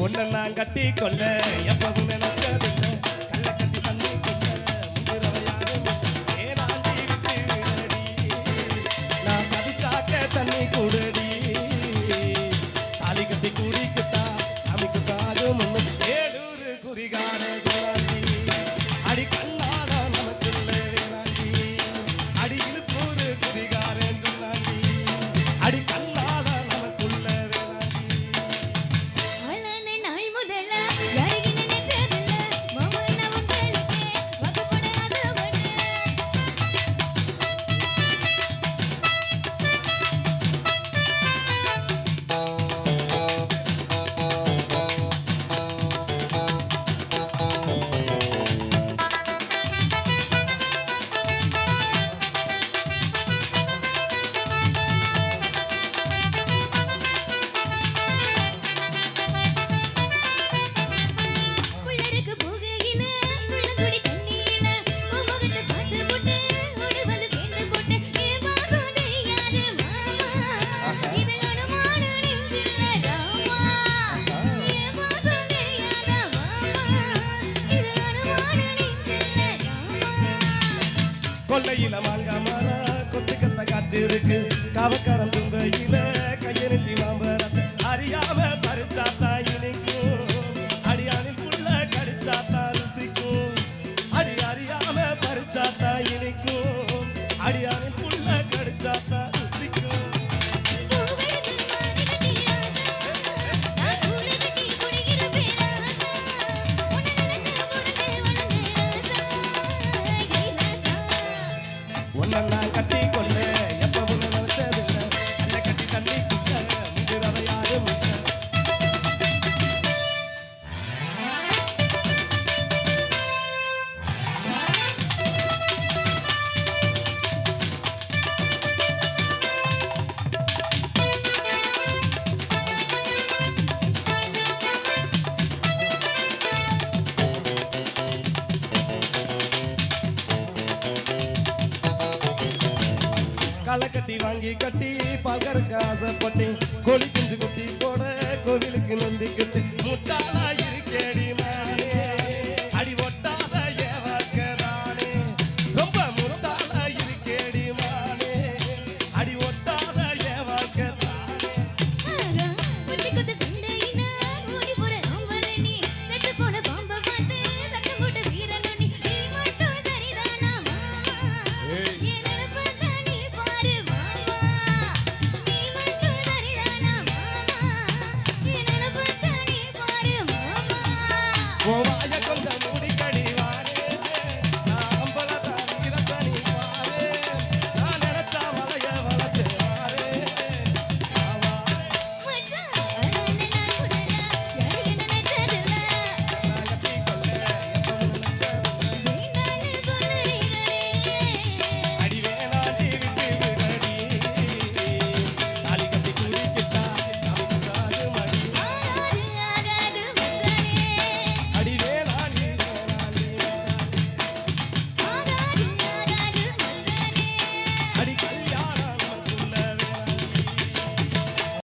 ஒன்ன நான் கட்டி கொள்ள எப்பவும் நினைச்சதில்லை கல்ல கட்டி தண்ணி கொள்ள முந்திரவையாக ஏனாண்டி விட்டு விடடி நான் கதிச்சாக்க தண்ணி கூடடி தாலி கட்டி கூடிக்கிட்டா சாமிக்குத்தாக முன்னும் ஏழூர் குறிகார சொல்லாண்டி அடி கண்ணாட நமக்குள்ள வேணாண்டி அடி இழுப்பூர் குறிகாரன் சொன்னாண்டி அடி கண்ணாட நமக்குள்ள கொல்லையில மாங்கா மாறா கொத்து கத்த காய்ச்சி இருக்கு காவக்காரன் தும்பையில கையெழுத்தி மாம்பரத்தை அறியாம பறிச்சாத்தா இனிக்கும் அடியானில் புள்ள கடிச்சாத்தா ருசிக்கும் அடி அறியாம பறிச்சாத்தா இனிக்கும் அடியானில் புள்ள கடிச்சாத்தா ருசிக்கும் ஒன்னெல்லாம் கட்டி கொள்ள எப்பவும் நினைச்சதில்லை கல்ல கட்டி தண்ணி குட்ட முந்திரவையாக முட்ட களை கட்டி வாங்கி கட்டி பகருக்கு ஆசைப்பட்டி கோழி குஞ்சு குட்டி போட கோவிலுக்கு நந்திக்கிட்டு முட்டாளா இருக்கேடி மானே அடி ஒட்டாத ஏவக்கரானே ரொம்ப முட்டாளா இருக்கேடி மானே அடி ஒட்டாத ஏவக்கரானே Oh,